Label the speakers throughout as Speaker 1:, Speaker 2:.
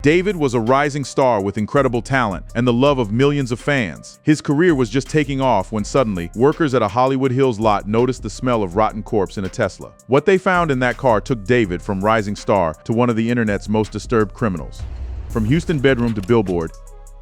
Speaker 1: David was a rising star with incredible talent and the love of millions of fans. His career was just taking off when suddenly, workers at a Hollywood Hills lot noticed the smell of rotten corpse in a Tesla. What they found in that car took David from rising star to one of the internet's most disturbed criminals. From Houston bedroom to Billboard,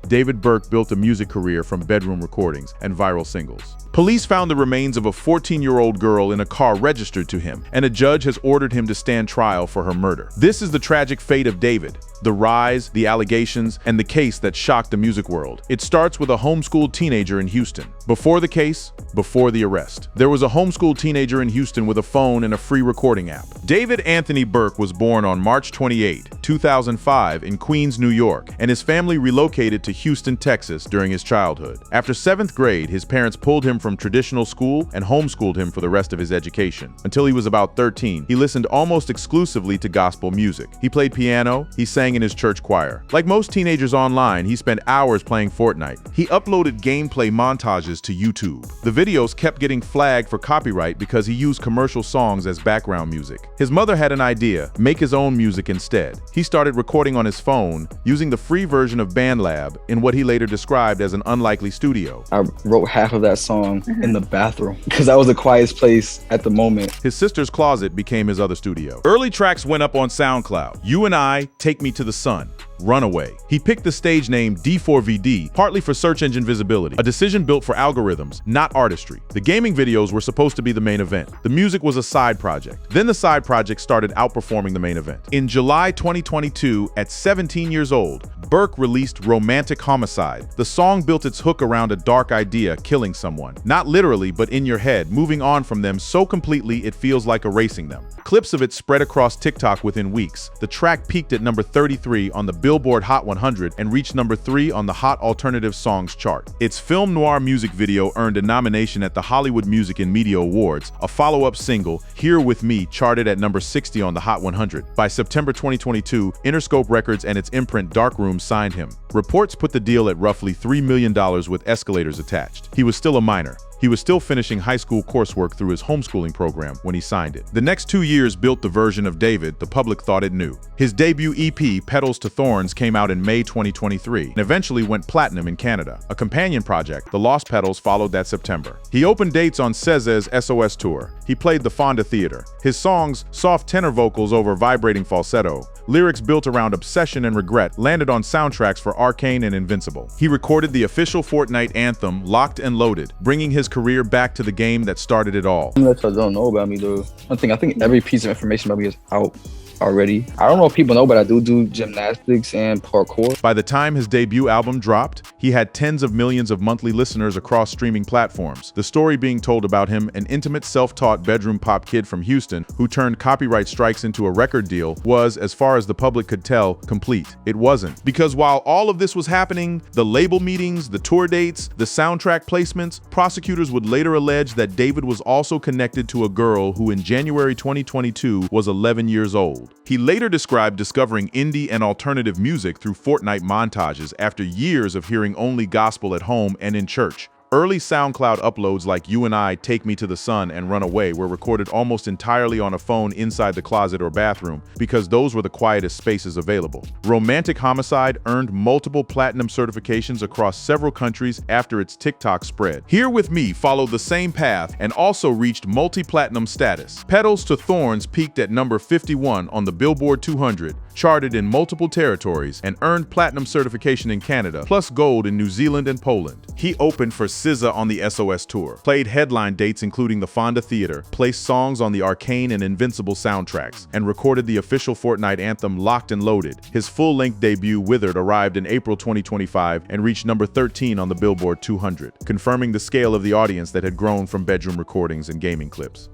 Speaker 1: David Burke built a music career from bedroom recordings and viral singles. Police found the remains of a 14-year-old girl in a car registered to him, and a judge has ordered him to stand trial for her murder. This is the tragic fate of David, the rise, the allegations, and the case that shocked the music world. It starts with a homeschooled teenager in Houston. Before the case, before the arrest. There was a homeschooled teenager in Houston with a phone and a free recording app. David Anthony Burke was born on March 28, 2005 in Queens, New York, and his family relocated to Houston, Texas during his childhood. After 7th grade, his parents pulled him from traditional school and homeschooled him for the rest of his education. Until he was about 13, he listened almost exclusively to gospel music. He played piano, he sang in his church choir. Like most teenagers online, he spent hours playing Fortnite. He uploaded gameplay montages to YouTube. The videos kept getting flagged for copyright because he used commercial songs as background music. His mother had an idea: make his own music instead. He started recording on his phone using the free version of BandLab in what he later described as an unlikely studio.
Speaker 2: I wrote half of that song in the bathroom because that was the quietest place at the moment.
Speaker 1: His sister's closet became his other studio. Early tracks went up on SoundCloud. You and I, Take Me to the Sun, Runaway. He picked the stage name D4vd, partly for search engine visibility, a decision built for algorithms, not artistry. The gaming videos were supposed to be the main event. The music was a side project. Then the side project started outperforming the main event. In July 2022, at 17 years old, Burke released Romantic Homicide. The song built its hook around a dark idea, killing someone. Not literally, but in your head, moving on from them so completely it feels like erasing them. Clips of it spread across TikTok within weeks. The track peaked at number 33 on the Billboard Hot 100 and reached number 3 on the Hot Alternative Songs chart. Its film noir music video earned a nomination at the Hollywood Music and Media Awards. A follow-up single, Here With Me, charted at number 60 on the Hot 100. By September 2022, Interscope Records and its imprint Darkroom signed him. Reports put the deal at roughly $3 million with escalators attached. He was still a minor. He was still finishing high school coursework through his homeschooling program when he signed it. The next 2 years built the version of David the public thought it knew. His debut EP, Petals to Thorns, came out in May 2023 and eventually went platinum in Canada. A companion project, The Lost Petals, followed that September. He opened dates on SZA's SOS tour. He played the Fonda Theater. His songs, soft tenor vocals over vibrating falsetto, lyrics built around obsession and regret, landed on soundtracks for Arcane and Invincible. He recorded the official Fortnite anthem, Locked and Loaded, bringing his career back to the game that started it all.
Speaker 2: That y'all don't know about me though. I think every piece of information about me is out already. I don't know if people know, but I do gymnastics and parkour.
Speaker 1: By the time his debut album dropped, he had tens of millions of monthly listeners across streaming platforms. The story being told about him, an intimate, self-taught bedroom pop kid from Houston who turned copyright strikes into a record deal, was, as far as the public could tell, complete. It wasn't. Because while all of this was happening, the label meetings, the tour dates, the soundtrack placements, prosecutors would later allege that David was also connected to a girl who in January 2022 was 11 years old. He later described discovering indie and alternative music through Fortnite montages after years of hearing only gospel at home and in church. Early SoundCloud uploads like You and I, Take Me to the Sun, and Runaway were recorded almost entirely on a phone inside the closet or bathroom because those were the quietest spaces available. Romantic Homicide earned multiple platinum certifications across several countries after its TikTok spread. Here With Me followed the same path and also reached multi-platinum status. Petals to Thorns peaked at number 51 on the Billboard 200, charted in multiple territories, and earned platinum certification in Canada, plus gold in New Zealand and Poland. He opened for SZA on the SOS tour, played headline dates including the Fonda Theater, placed songs on the Arcane and Invincible soundtracks, and recorded the official Fortnite anthem Locked and Loaded. His full-length debut, Withered, arrived in April 2025 and reached number 13 on the Billboard 200, confirming the scale of the audience that had grown from bedroom recordings and gaming clips.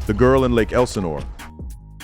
Speaker 1: The Girl in Lake Elsinore.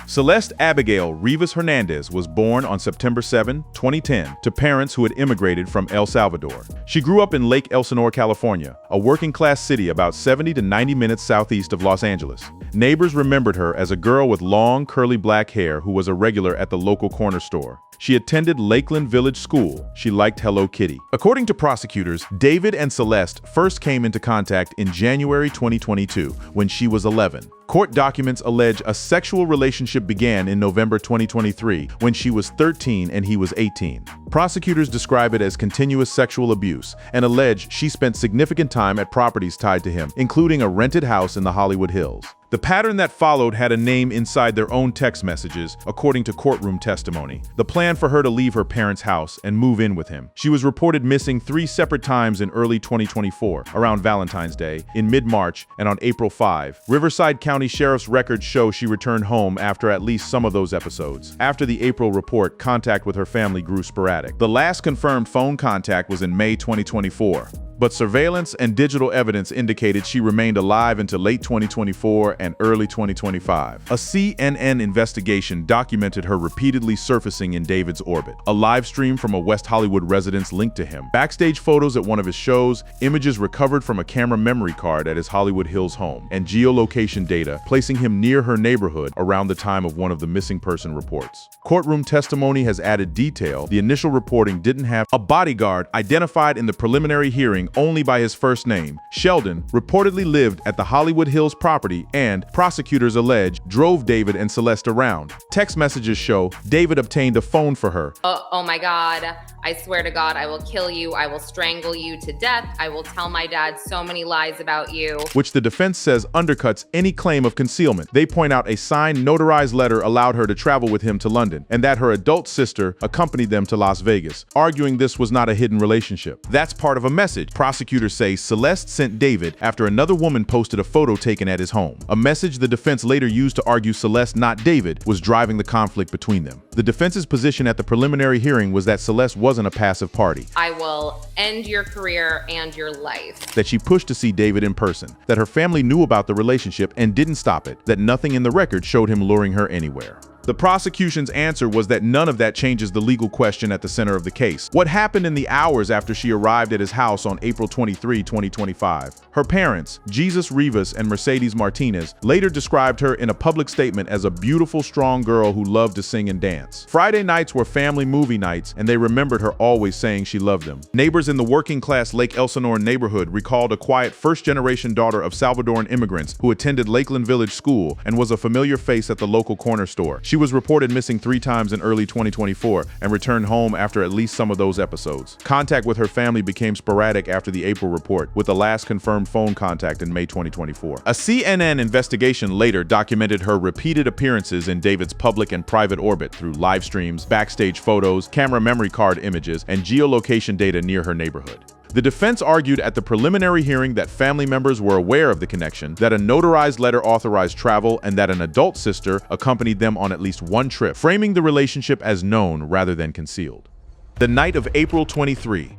Speaker 1: Celeste Abigail Rivas Hernandez was born on September 7, 2010, to parents who had immigrated from El Salvador. She grew up in Lake Elsinore, California, a working-class city about 70 to 90 minutes southeast of Los Angeles. Neighbors remembered her as a girl with long, curly black hair who was a regular at the local corner store. She attended Lakeland Village School. She liked Hello Kitty. According to prosecutors, David and Celeste first came into contact in January 2022 when she was 11. Court documents allege a sexual relationship began in November 2023 when she was 13 and he was 18. Prosecutors describe it as continuous sexual abuse and allege she spent significant time at properties tied to him, including a rented house in the Hollywood Hills. The pattern that followed had a name inside their own text messages, according to courtroom testimony. The plan for her to leave her parents' house and move in with him. She was reported missing 3 separate times in early 2024, around Valentine's Day, in mid-March, and on April 5. Riverside County Sheriff's records show she returned home after at least some of those episodes. After the April report, contact with her family grew sporadic. The last confirmed phone contact was in May 2024. But surveillance and digital evidence indicated she remained alive until late 2024 and early 2025. A CNN investigation documented her repeatedly surfacing in David's orbit. A live stream from a West Hollywood residence linked to him. Backstage photos at one of his shows, images recovered from a camera memory card at his Hollywood Hills home, and geolocation data placing him near her neighborhood around the time of one of the missing person reports. Courtroom testimony has added detail. The initial reporting didn't have a bodyguard identified in the preliminary hearing only by his first name. Sheldon reportedly lived at the Hollywood Hills property and, prosecutors allege, drove David and Celeste around. Text messages show David obtained a phone for her.
Speaker 3: Oh my God, I swear to God, I will kill you. I will strangle you to death. I will tell my dad so many lies about you.
Speaker 1: Which the defense says undercuts any claim of concealment. They point out a signed, notarized letter allowed her to travel with him to London, and that her adult sister accompanied them to Las Vegas, arguing this was not a hidden relationship. That's part of a message. Prosecutors say Celeste sent David after another woman posted a photo taken at his home. A message the defense later used to argue Celeste, not David, was driving the conflict between them. The defense's position at the preliminary hearing was that Celeste wasn't a passive party.
Speaker 3: I will end your career and your life.
Speaker 1: That she pushed to see David in person. That her family knew about the relationship and didn't stop it. That nothing in the record showed him luring her anywhere. The prosecution's answer was that none of that changes the legal question at the center of the case. What happened in the hours after she arrived at his house on April 23, 2025? Her parents, Jesus Rivas and Mercedes Martinez, later described her in a public statement as a beautiful, strong girl who loved to sing and dance. Friday nights were family movie nights, and they remembered her always saying she loved them. Neighbors in the working-class Lake Elsinore neighborhood recalled a quiet first-generation daughter of Salvadoran immigrants who attended Lakeland Village School and was a familiar face at the local corner store. She was reported missing 3 times in early 2024 and returned home after at least some of those episodes. Contact with her family became sporadic after the April report, with the last confirmed phone contact in May 2024. A CNN investigation later documented her repeated appearances in David's public and private orbit through live streams, backstage photos, camera memory card images, and geolocation data near her neighborhood. The defense argued at the preliminary hearing that family members were aware of the connection, that a notarized letter authorized travel, and that an adult sister accompanied them on at least one trip, framing the relationship as known rather than concealed. The night of April 23.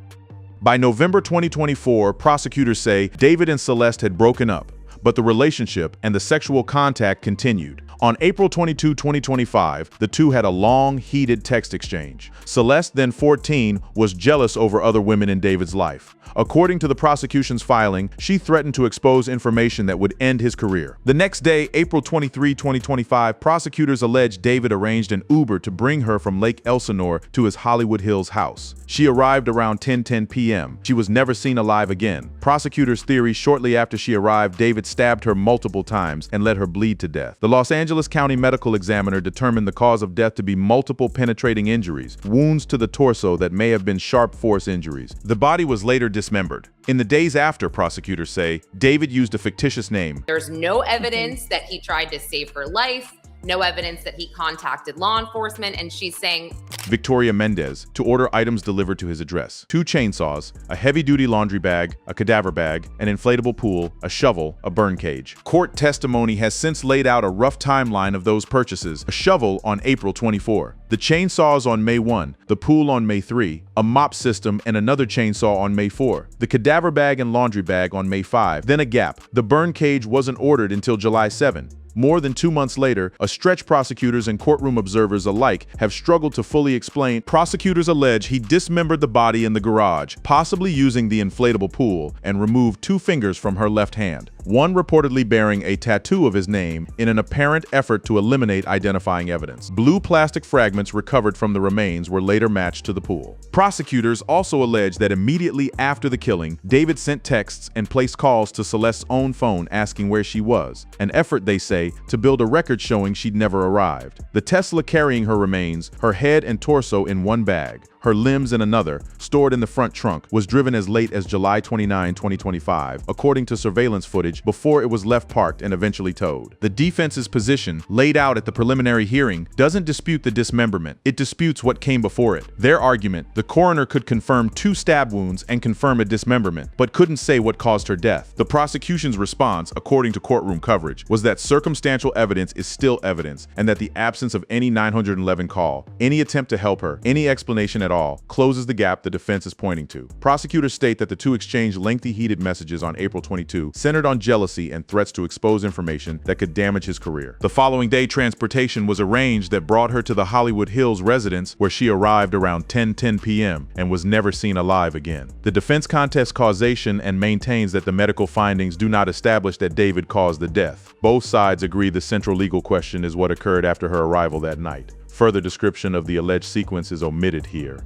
Speaker 1: By November 2024, prosecutors say David and Celeste had broken up, but the relationship and the sexual contact continued. On April 22, 2025, the two had a long, heated text exchange. Celeste, then 14, was jealous over other women in David's life. According to the prosecution's filing, she threatened to expose information that would end his career. The next day, April 23, 2025, prosecutors allege David arranged an Uber to bring her from Lake Elsinore to his Hollywood Hills house. She arrived around 10:10 p.m. She was never seen alive again. Prosecutors' theory, shortly after she arrived, David stabbed her multiple times and let her bleed to death. The Los Angeles County medical examiner determined the cause of death to be multiple penetrating injuries, wounds to the torso that may have been sharp force injuries. The body was later dismembered. In the days after, prosecutors say, David used a fictitious name.
Speaker 3: There's no evidence that he tried to save her life, no evidence that he contacted law enforcement, and she's saying
Speaker 1: Victoria Mendez to order items delivered to his address. 2 chainsaws, a heavy-duty laundry bag, a cadaver bag, an inflatable pool, a shovel, a burn cage. Court testimony has since laid out a rough timeline of those purchases. A shovel on April 24, the chainsaws on May 1, the pool on May 3, a mop system and another chainsaw on May 4, the cadaver bag and laundry bag on May 5, then a gap. The burn cage wasn't ordered until July 7. More than 2 months later, a stretch prosecutors and courtroom observers alike have struggled to fully explain. Prosecutors allege he dismembered the body in the garage, possibly using the inflatable pool, and removed 2 fingers from her left hand, one reportedly bearing a tattoo of his name, in an apparent effort to eliminate identifying evidence. Blue plastic fragments recovered from the remains were later matched to the pool. Prosecutors also allege that immediately after the killing, David sent texts and placed calls to Celeste's own phone asking where she was, an effort, they say, to build a record showing she'd never arrived. The Tesla carrying her remains, her head and torso in one bag, her limbs in another, stored in the front trunk, was driven as late as July 29, 2025, according to surveillance footage, before it was left parked and eventually towed. The defense's position, laid out at the preliminary hearing, doesn't dispute the dismemberment. It disputes what came before it. Their argument, the coroner could confirm 2 stab wounds and confirm a dismemberment, but couldn't say what caused her death. The prosecution's response, according to courtroom coverage, was that circumstantial evidence is still evidence, and that the absence of any 911 call, any attempt to help her, any explanation at all, closes the gap the defense is pointing to. Prosecutors state that the 2 exchanged lengthy heated messages on April 22, centered on jealousy and threats to expose information that could damage his career. The following day, transportation was arranged that brought her to the Hollywood Hills residence, where she arrived around 10:10 p.m. and was never seen alive again. The defense contests causation and maintains that the medical findings do not establish that David caused the death. Both sides agree the central legal question is what occurred after her arrival that night. Further description of the alleged sequence is omitted here.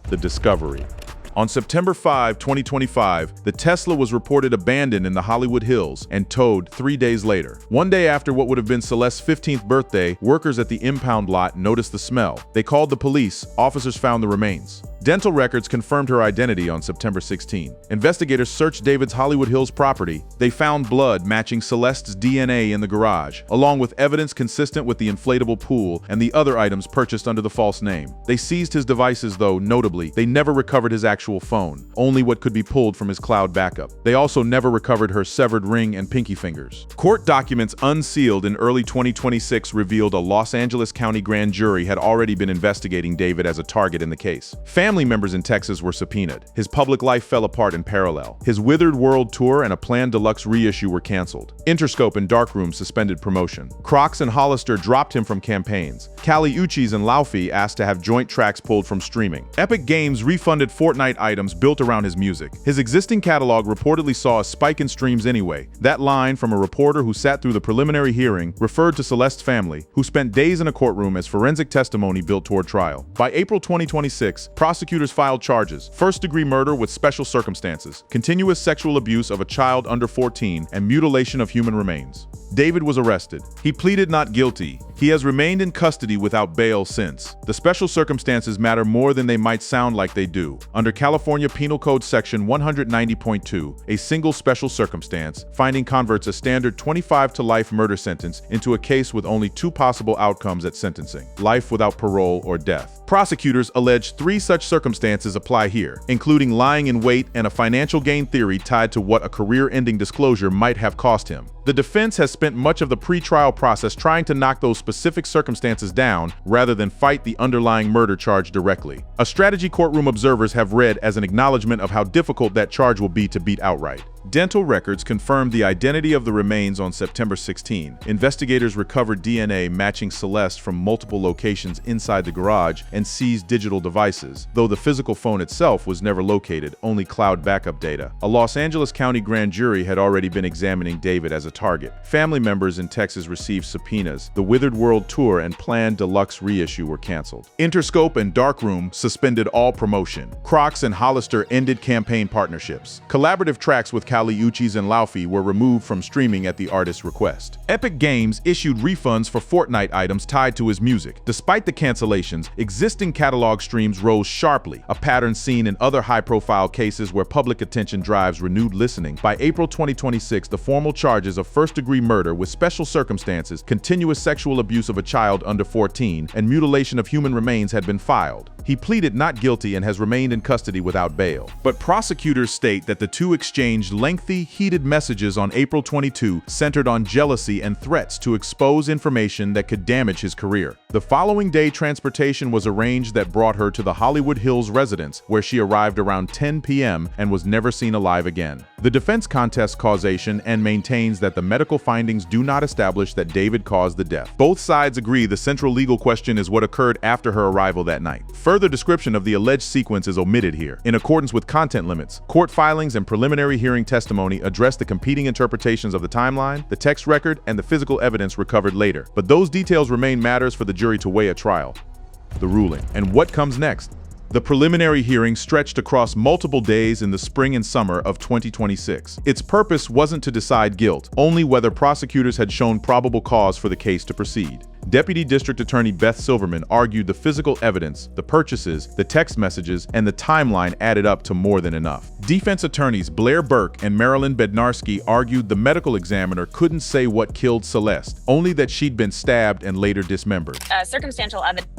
Speaker 1: The discovery. On September 5, 2025, the Tesla was reported abandoned in the Hollywood Hills and towed 3 days later. One day after what would have been Celeste's 15th birthday, workers at the impound lot noticed the smell. They called the police. Officers found the remains. Dental records confirmed her identity on September 16. Investigators searched David's Hollywood Hills property. They found blood matching Celeste's DNA in the garage, along with evidence consistent with the inflatable pool and the other items purchased under the false name. They seized his devices, though, notably, they never recovered his actual phone, only what could be pulled from his cloud backup. They also never recovered her severed ring and pinky fingers. Court documents unsealed in early 2026 revealed a Los Angeles County grand jury had already been investigating David as a target in the case. Family members in Texas were subpoenaed. His public life fell apart in parallel. His Withered World tour and a planned deluxe reissue were canceled. Interscope and Darkroom suspended promotion. Crocs and Hollister dropped him from campaigns. Kali Uchis and Laufey asked to have joint tracks pulled from streaming. Epic Games refunded Fortnite items built around his music. His existing catalog reportedly saw a spike in streams anyway. That line from a reporter who sat through the preliminary hearing referred to Celeste's family, who spent days in a courtroom as forensic testimony built toward trial. By April 2026, prosecutors filed charges: first-degree murder with special circumstances, continuous sexual abuse of a child under 14, and mutilation of human remains. David was arrested. He pleaded not guilty. He has remained in custody without bail since. The special circumstances matter more than they might sound like they do. Under California Penal Code Section 190.2, a single special circumstance, finding converts a standard 25 to life murder sentence into a case with only 2 possible outcomes at sentencing: life without parole or death. Prosecutors allege 3 such circumstances apply here, including lying in wait and a financial gain theory tied to what a career-ending disclosure might have cost him. The defense has spent much of the pre-trial process trying to knock those specific circumstances down rather than fight the underlying murder charge directly, a strategy courtroom observers have read as an acknowledgement of how difficult that charge will be to beat outright. Dental records confirmed the identity of the remains on September 16. Investigators recovered DNA matching Celeste from multiple locations inside the garage and seized digital devices, though the physical phone itself was never located, only cloud backup data. A Los Angeles County grand jury had already been examining David as a target. Family members in Texas received subpoenas. The Withered World tour and planned deluxe reissue were canceled. Interscope and Darkroom suspended all promotion. Crocs and Hollister ended campaign partnerships. Collaborative tracks with Kali Uchis and Laufey were removed from streaming at the artist's request. Epic Games issued refunds for Fortnite items tied to his music. Despite the cancellations, existing catalog streams rose sharply, a pattern seen in other high-profile cases where public attention drives renewed listening. By April 2026, the formal charges of first-degree murder with special circumstances, continuous sexual abuse of a child under 14, and mutilation of human remains had been filed. He pleaded not guilty and has remained in custody without bail. But prosecutors state that the two exchanged lengthy, heated messages on April 22 centered on jealousy and threats to expose information that could damage his career. The following day, transportation was arranged that brought her to the Hollywood Hills residence, where she arrived around 10 p.m. and was never seen alive again. The defense contests causation and maintains that that the medical findings do not establish that David caused the death. Both sides agree the central legal question is what occurred after her arrival that night. Further description of the alleged sequence is omitted here. In accordance with content limits, court filings and preliminary hearing testimony address the competing interpretations of the timeline, the text record, and the physical evidence recovered later. But those details remain matters for the jury to weigh at trial. The ruling. And what comes next? The preliminary hearing stretched across multiple days in the spring and summer of 2026. Its purpose wasn't to decide guilt, only whether prosecutors had shown probable cause for the case to proceed. Deputy District Attorney Beth Silverman argued the physical evidence, the purchases, the text messages, and the timeline added up to more than enough. Defense attorneys Blair Burke and Marilyn Bednarski argued the medical examiner couldn't say what killed Celeste, only that she'd been stabbed and later dismembered.
Speaker 4: Circumstantial evidence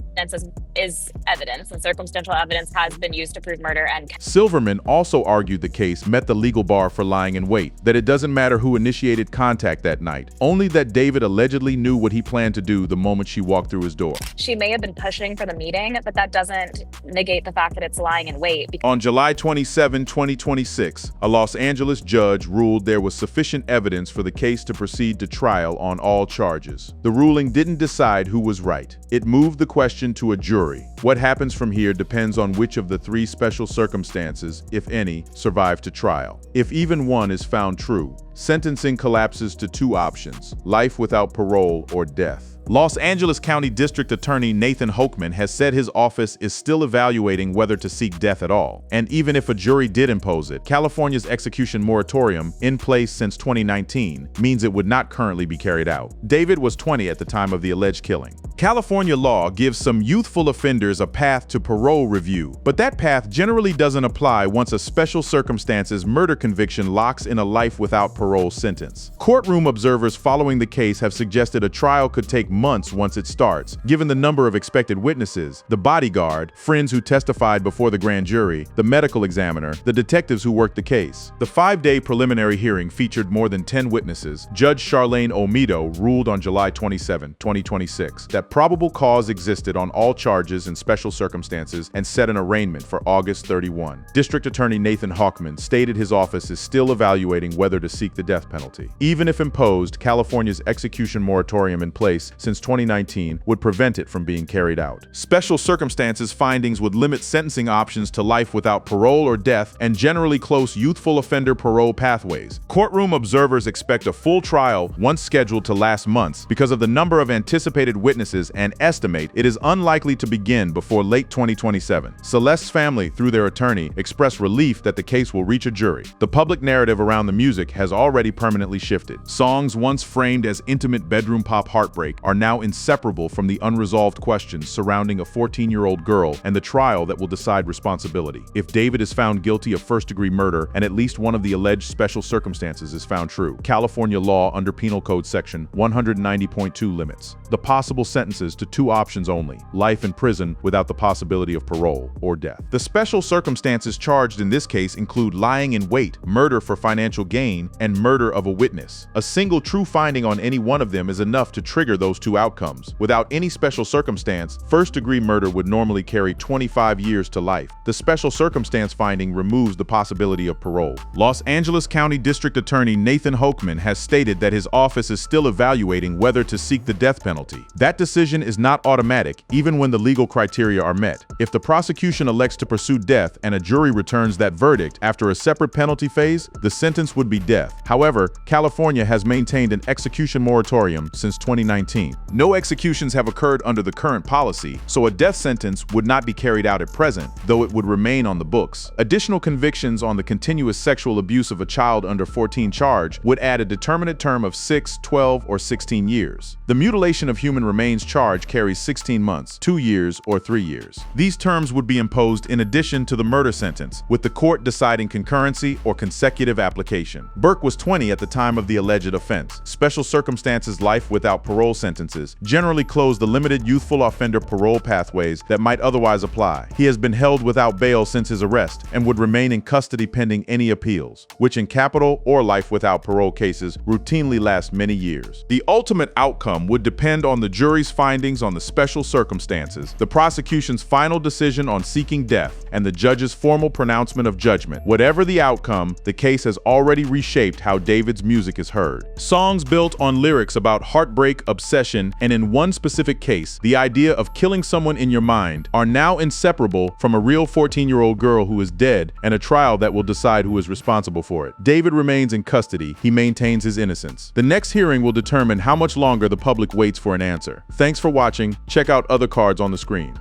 Speaker 4: is evidence, and circumstantial evidence has been used to prove murder. And
Speaker 1: Silverman also argued the case met the legal bar for lying in wait, that it doesn't matter who initiated contact that night, only that David allegedly knew what he planned to do the moment she walked through his door.
Speaker 4: She may have been pushing for the meeting, but that doesn't negate the fact that it's lying in wait.
Speaker 1: On July 27, 2026, a Los Angeles judge ruled there was sufficient evidence for the case to proceed to trial on all charges. The ruling didn't decide who was right. It moved the question to a jury. What happens from here depends on which of the three special circumstances, if any, survive to trial. If even one is found true, sentencing collapses to two options: life without parole or death. Los Angeles County District Attorney Nathan Hochman has said his office is still evaluating whether to seek death at all. And even if a jury did impose it, California's execution moratorium, in place since 2019, means it would not currently be carried out. David was 20 at the time of the alleged killing. California law gives some youthful offenders a path to parole review, but that path generally doesn't apply once a special circumstances murder conviction locks in a life without parole sentence. Courtroom observers following the case have suggested a trial could take months once it starts, given the number of expected witnesses, the bodyguard, friends who testified before the grand jury, the medical examiner, the detectives who worked the case. The 5-day preliminary hearing featured more than 10 witnesses. Judge Charlene Omido ruled on July 27, 2026, that probable cause existed on all charges in special circumstances and set an arraignment for August 31. District Attorney Nathan Hochman stated his office is still evaluating whether to seek the death penalty. Even if imposed, California's execution moratorium in place since 2019 would prevent it from being carried out. Special circumstances findings would limit sentencing options to life without parole or death and generally close youthful offender parole pathways. Courtroom observers expect a full trial, once scheduled to last months, because of the number of anticipated witnesses and estimate it is unlikely to begin before late 2027. Celeste's family, through their attorney, expressed relief that the case will reach a jury. The public narrative around the music has already permanently shifted. Songs once framed as intimate bedroom pop heartbreak are now inseparable from the unresolved questions surrounding a 14-year-old girl and the trial that will decide responsibility. If David is found guilty of first-degree murder and at least one of the alleged special circumstances is found true, California law under Penal Code Section 190.2 limits the possible sentences to two options only: life in prison without the possibility of parole or death. The special circumstances charged in this case include lying in wait, murder for financial gain, and murder of a witness. A single true finding on any one of them is enough to trigger those two outcomes. Without any special circumstance, first-degree murder would normally carry 25 years to life. The special circumstance finding removes the possibility of parole. Los Angeles County District Attorney Nathan Hochman has stated that his office is still evaluating whether to seek the death penalty. That decision is not automatic, even when the legal criteria are met. If the prosecution elects to pursue death and a jury returns that verdict after a separate penalty phase, the sentence would be death. However, California has maintained an execution moratorium since 2019. No executions have occurred under the current policy, so a death sentence would not be carried out at present, though it would remain on the books. Additional convictions on the continuous sexual abuse of a child under 14 charge would add a determinate term of 6, 12, or 16 years. The mutilation of human remains charge carries 16 months, 2 years, or 3 years. These terms would be imposed in addition to the murder sentence, with the court deciding concurrency or consecutive application. Burke was 20 at the time of the alleged offense. Special circumstances life without parole sentences generally close the limited youthful offender parole pathways that might otherwise apply. He has been held without bail since his arrest and would remain in custody pending any appeals, which in capital or life without parole cases routinely last many years. The ultimate outcome would depend on the jury's findings on the special circumstances, the prosecution's final decision on seeking death, and the judge's formal pronouncement of judgment. Whatever the outcome, the case has already reshaped how David's music is heard. Songs built on lyrics about heartbreak, obsession, and in one specific case, the idea of killing someone in your mind, are now inseparable from a real 14-year-old girl who is dead and a trial that will decide who is responsible for it. David remains in custody. He maintains his innocence. The next hearing will determine how much longer the public waits for an answer. Thanks for watching. Check out other cards on the screen.